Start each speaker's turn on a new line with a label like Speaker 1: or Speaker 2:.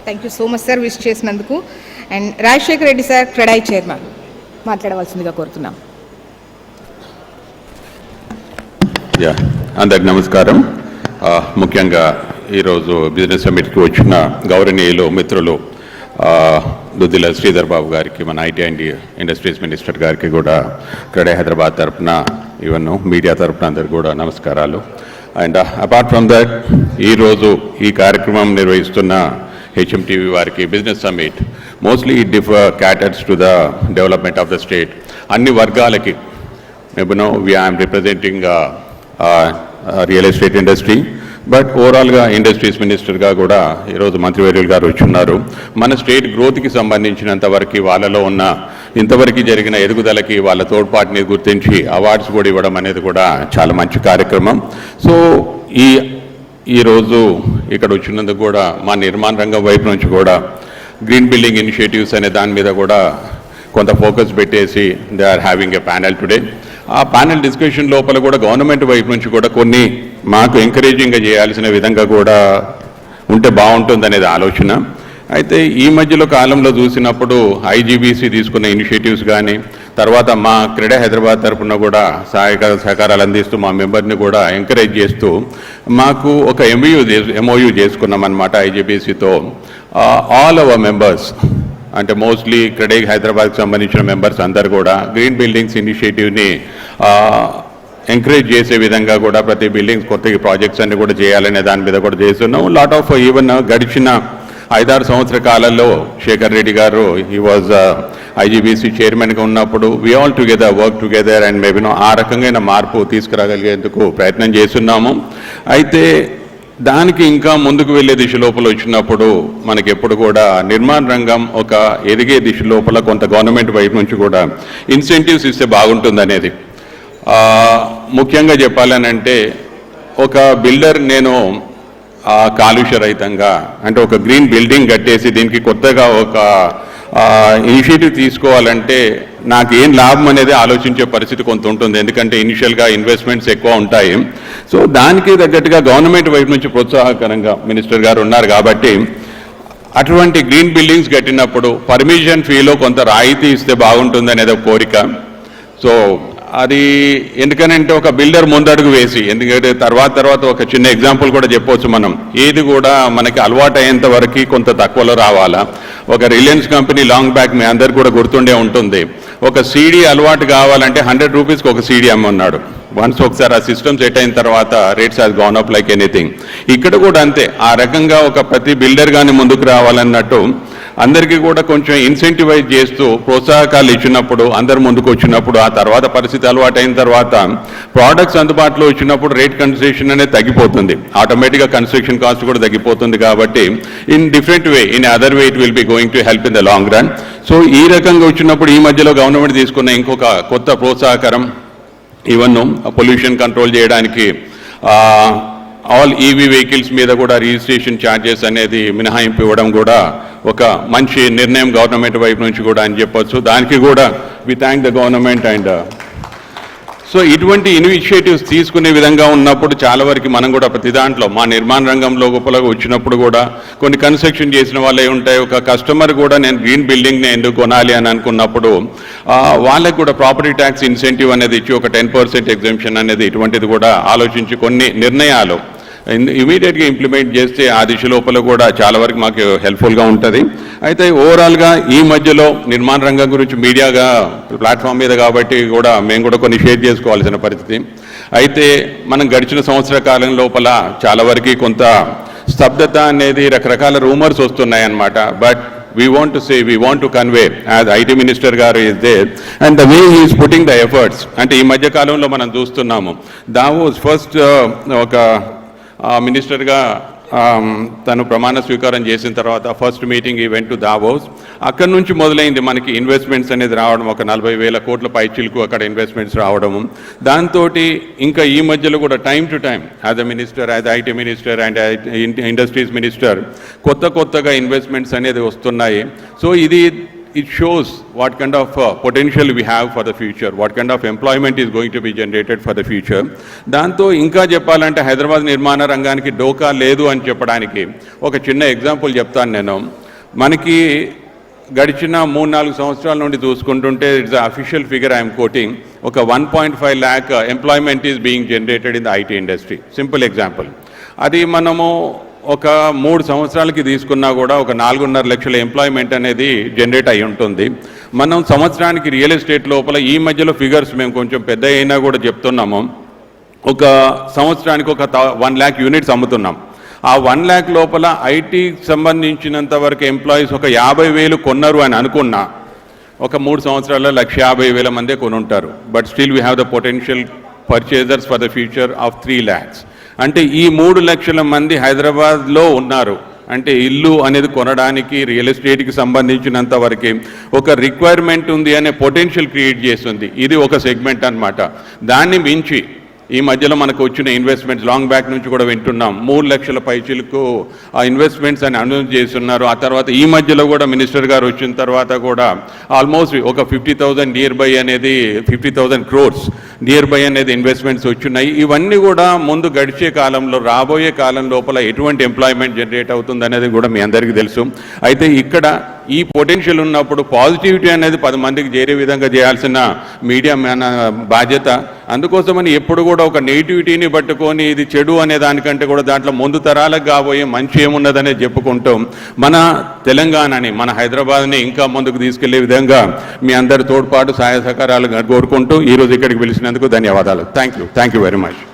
Speaker 1: Thank you so much sir wish చేసినందుకు. And Rajasekhar Reddy sir CREDAI chairman మాట్లాడవలసిందిగా కోరుతున్నాం.
Speaker 2: అందరికి నమస్కారం. ముఖ్యంగా ఈరోజు బిజినెస్ సమ్మిట్కి వచ్చిన గౌరవనీయులు మిత్రులు దుద్దిల శ్రీధర్ బాబు గారికి, మన ఐటీ అండ్ ఇండస్ట్రీస్ మినిస్టర్ గారికి కూడా క్రెడాయి హైదరాబాద్ తరఫున, ఈవెన్ మీడియా తరఫున అందరికి కూడా నమస్కారాలు. అండ్ అపార్ట్ ఫ్రమ్ దట్, ఈరోజు ఈ కార్యక్రమం నిర్వహిస్తున్న హెచ్ఎంటీవీ వారికి business summit mostly caters to the development of the state. అన్ని వర్గాలకి I'm representing real estate industry, but ఓవరాల్గా ఇండస్ట్రీస్ మినిస్టర్గా కూడా ఈరోజు మంత్రివర్యులు గారు వచ్చున్నారు. మన స్టేట్ గ్రోత్కి సంబంధించినంత వరకు వాళ్ళలో ఉన్న ఇంతవరకు జరిగిన ఎదుగుదలకి వాళ్ళ తోడ్పాటుని గుర్తించి అవార్డ్స్ కూడా ఇవ్వడం అనేది కూడా చాలా మంచి కార్యక్రమం. సో ఈరోజు ఇక్కడ వచ్చినందుకు కూడా మా నిర్మాణ రంగం వైపు నుంచి కూడా గ్రీన్ బిల్డింగ్ ఇనిషియేటివ్స్ అనే దాని మీద కూడా కొంత ఫోకస్ పెట్టేసి they are having a panel today. ఆ ప్యానెల్ డిస్కషన్ లోపల కూడా గవర్నమెంట్ వైపు నుంచి కూడా కొన్ని మాకు ఎంకరేజింగ్గా చేయాల్సిన విధంగా కూడా ఉంటే బాగుంటుందనేది ఆలోచన. అయితే ఈ మధ్యలో కాలంలో చూసినప్పుడు ఐజీబీసీ తీసుకున్న ఇనిషియేటివ్స్ కానీ, తర్వాత మా క్రెడాయి హైదరాబాద్ తరఫున కూడా సహకారాలు అందిస్తూ మా మెంబర్ని కూడా ఎంకరేజ్ చేస్తూ మాకు ఒక ఎంఓయూ చేసుకున్నాం అన్నమాట ఐజీబీసీతో. ఆల్ అవర్ మెంబర్స్, అంటే మోస్ట్లీ క్రెడాయి హైదరాబాద్కి సంబంధించిన మెంబర్స్ అందరు కూడా గ్రీన్ బిల్డింగ్స్ ఇనిషియేటివ్ని ఎంకరేజ్ చేసే విధంగా కూడా ప్రతి బిల్డింగ్స్ కొత్త ప్రాజెక్ట్స్ అన్ని కూడా చేయాలనే దాని మీద కూడా చేస్తున్నాం. లాట్ ఆఫ్ ఈవెన్ గడిచిన 5-6 సంవత్సర కాలంలో శేఖర్ రెడ్డి గారు హీ వాజ్ ఐజీబీసీ చైర్మన్గా ఉన్నప్పుడు we all together work together and maybe no ఆ రకంగా మార్పు తీసుకురాగలిగేందుకు ప్రయత్నం చేస్తున్నాము. అయితే దానికి ఇంకా ముందుకు వెళ్ళే దిశ లోపల వచ్చినప్పుడు మనకి ఎప్పుడు కూడా నిర్మాణ రంగం ఒక ఎదిగే దిశ లోపల కొంత గవర్నమెంట్ వైపు నుంచి కూడా ఇన్సెంటివ్స్ ఇస్తే బాగుంటుందనేది. ముఖ్యంగా చెప్పాలనంటే ఒక బిల్డర్ నేను కాలుష్య రహితంగా, అంటే ఒక గ్రీన్ బిల్డింగ్ కట్టేసి దీనికి కొత్తగా ఒక ఇనిషియేటివ్ తీసుకోవాలంటే నాకు ఏం లాభం అనేది ఆలోచించే పరిస్థితి కొంత ఉంటుంది. ఎందుకంటే ఇనిషియల్గా ఇన్వెస్ట్మెంట్స్ ఎక్కువ ఉంటాయి. సో దానికి తగ్గట్టుగా గవర్నమెంట్ వైపు నుంచి ప్రోత్సాహకరంగా మినిస్టర్ గారు ఉన్నారు కాబట్టి అటువంటి గ్రీన్ బిల్డింగ్స్ కట్టినప్పుడు పర్మిషన్ ఫీలో కొంత రాయితీ ఇస్తే బాగుంటుంది అనేది ఒక కోరిక. సో అది ఎందుకనంటే ఒక బిల్డర్ ముందడుగు వేసి, ఎందుకంటే తర్వాత ఒక చిన్న ఎగ్జాంపుల్ కూడా చెప్పవచ్చు మనం, ఏది కూడా మనకి అలవాటు అయ్యేంత వరకు కొంత తక్కువలో రావాలా. ఒక రిలయన్స్ కంపెనీ లాంగ్ బ్యాక్ మీ అందరికి కూడా గుర్తుండే ఉంటుంది, ఒక సీడీ అలవాటు కావాలంటే 100 రూపీస్కి ఒక సీడీ అమ్మన్నాడు. వన్స్ ఒకసారి ఆ సిస్టమ్ సెట్ అయిన తర్వాత rates has gonna up like anything. ఇక్కడ కూడా అంతే, ఆ రకంగా ఒక ప్రతి బిల్డర్ కానీ ముందుకు రావాలన్నట్టు అందరికీ కూడా కొంచెం ఇన్సెంటివైజ్ చేస్తూ ప్రోత్సాహకాలు ఇచ్చినప్పుడు అందరు ముందుకు వచ్చినప్పుడు ఆ తర్వాత పరిస్థితి అలవాటు అయిన తర్వాత ప్రోడక్ట్స్ అందుబాటులో వచ్చినప్పుడు రేట్ కన్సెషన్ అనేది తగ్గిపోతుంది, ఆటోమేటిక్గా కన్స్ట్రక్షన్ కాస్ట్ కూడా తగ్గిపోతుంది. కాబట్టి in different way, in other way it will be going to help in the long run. So ఈ రకంగా వచ్చినప్పుడు ఈ మధ్యలో గవర్నమెంట్ తీసుకున్న ఇంకొక కొత్త ప్రోత్సాహకరం, ఈవెన్ పొల్యూషన్ కంట్రోల్ చేయడానికి ఆల్ ఈవీ వెహికల్స్ మీద కూడా రిజిస్ట్రేషన్ ఛార్జెస్ అనేది మినహాయింపు ఇవ్వడం కూడా ఒక మంచి నిర్ణయం గవర్నమెంట్ వైపు నుంచి కూడా అని చెప్పొచ్చు. దానికి కూడా we thank the government. And so ఇటువంటి ఇనిషియేటివ్స్ తీసుకునే విధంగా ఉన్నప్పుడు చాలా వరకు మనం కూడా ప్రతి దాంట్లో మా నిర్మాణ రంగంలో గొప్పగా వచ్చినప్పుడు కూడా కొన్ని కన్స్ట్రక్షన్ చేసిన వాళ్ళే ఉంటాయి. ఒక కస్టమర్ కూడా నేను గ్రీన్ బిల్డింగ్ని ఎందుకు కొనాలి అని అనుకున్నప్పుడు వాళ్ళకి కూడా ప్రాపర్టీ ట్యాక్స్ ఇన్సెంటివ్ అనేది ఇచ్చి ఒక 10% ఎగ్జంప్షన్ అనేది ఇటువంటిది కూడా ఆలోచించి కొన్ని నిర్ణయాలు ఇమీడియట్గా ఇంప్లిమెంట్ చేస్తే ఆ దిశ లోపల కూడా చాలా వరకు మాకు హెల్ప్ఫుల్గా ఉంటుంది. అయితే ఓవరాల్గా ఈ మధ్యలో నిర్మాణ రంగం గురించి మీడియాగా ప్లాట్ఫామ్ మీద కాబట్టి కూడా మేము కూడా కొన్ని షేర్ చేసుకోవాల్సిన పరిస్థితి. అయితే మనం గడిచిన సంవత్సర కాలం లోపల చాలా వరకు కొంత స్తబ్దత అనేది రకరకాల రూమర్స్ వస్తున్నాయన్నమాట. But we want to convey as IT minister garu is there and the way he is putting the efforts. అంటే ఈ మధ్య కాలంలో మనం చూస్తున్నాము దావోస్ ఫస్ట్ ఒక మినిస్టర్గా తను ప్రమాణ స్వీకారం చేసిన తర్వాత first meeting event to Davos. అక్కడి నుంచి మొదలైంది మనకి ఇన్వెస్ట్మెంట్స్ అనేది రావడం, ఒక 40,000 కోట్ల పైచిలకు అక్కడ ఇన్వెస్ట్మెంట్స్ రావడము. దాంతో ఇంకా ఈ మధ్యలో కూడా time to time as a minister, as IT minister and industries minister కొత్తగా ఇన్వెస్ట్మెంట్స్ అనేది వస్తున్నాయి. So it shows what kind of potential we have for the future, what kind of employment is going to be generated for the future. దాంతో ఇంకా చెప్పాలంటే హైదరాబాద్ నిర్మాణ రంగానికి డోకా లేదు అని చెప్పడానికి ఒక చిన్న ఎగ్జాంపుల్ చెప్తాను నేను. మనకి గడిచిన 3-4 సంవత్సరాల నుండి చూసుకుంటుంటే it's official figure I'm quoting, ఒక 1.5 lakh employment is being generated in the IT industry. Simple example. అది మనము ఒక 3 సంవత్సరాలకి తీసుకున్నా కూడా ఒక 4.5 లక్షల ఎంప్లాయ్మెంట్ అనేది జనరేట్ అయి ఉంటుంది. మనం సంవత్సరానికి రియల్ ఎస్టేట్ లోపల ఈ మధ్యలో ఫిగర్స్ మేము కొంచెం పెద్ద అయినా కూడా చెప్తున్నాము, ఒక సంవత్సరానికి ఒక 1 lakh యూనిట్స్ అమ్ముతున్నాం. ఆ 1 lakh లోపల ఐటీకి సంబంధించినంత వరకు ఎంప్లాయీస్ ఒక 50,000 కొన్నారు అని అనుకున్నా ఒక 3 సంవత్సరాల్లో 150,000 మందే కొనుంటారు. But still we have the potential purchasers for the future of 3 lakhs. అంటే ఈ 3 లక్షల మంది హైదరాబాద్లో ఉన్నారు. అంటే ఇల్లు అనేది కొనడానికి రియల్ ఎస్టేట్కి సంబంధించినంత వరకు ఒక రిక్వైర్మెంట్ ఉంది అనే పొటెన్షియల్ క్రియేట్ చేస్తుంది. ఇది ఒక సెగ్మెంట్ అన్నమాట. దాన్ని మించి ఈ మధ్యలో మనకు వచ్చిన ఇన్వెస్ట్మెంట్స్ లాంగ్ బ్యాక్ నుంచి కూడా వింటున్నాం, 3 లక్షల పైచీలకు ఆ ఇన్వెస్ట్మెంట్స్ అని అనౌన్స్ చేస్తున్నారు. ఆ తర్వాత ఈ మధ్యలో కూడా మినిస్టర్ గారు వచ్చిన తర్వాత కూడా ఆల్మోస్ట్ ఒక 50,000 నియర్ బై అనేది 50,000 crores నియర్ బై అనేది ఇన్వెస్ట్మెంట్స్ వచ్చున్నాయి. ఇవన్నీ కూడా ముందు గడిచే కాలంలో రాబోయే కాలం లోపల ఎటువంటి ఎంప్లాయ్మెంట్ జనరేట్ అవుతుంది అనేది కూడా మీ అందరికీ తెలుసు. అయితే ఇక్కడ ఈ పొటెన్షియల్ ఉన్నప్పుడు పాజిటివిటీ అనేది 10 మందికి చేరే విధంగా చేయాల్సిన మీడియా మన బాధ్యత. అందుకోసమని ఎప్పుడు కూడా ఒక నెగిటివిటీని పట్టుకొని ఇది చెడు అనే దానికంటే కూడా దాంట్లో ముందు తరాలకు కాబోయే మంచి ఏమున్నదనే చెప్పుకుంటూ మన తెలంగాణని, మన హైదరాబాద్ని ఇంకా ముందుకు తీసుకెళ్లే విధంగా మీ అందరి తోడ్పాటు సహాయ సహకారాలు కోరుకుంటూ ఈరోజు ఇక్కడికి పిలిచినందుకు ధన్యవాదాలు. Thank you very much.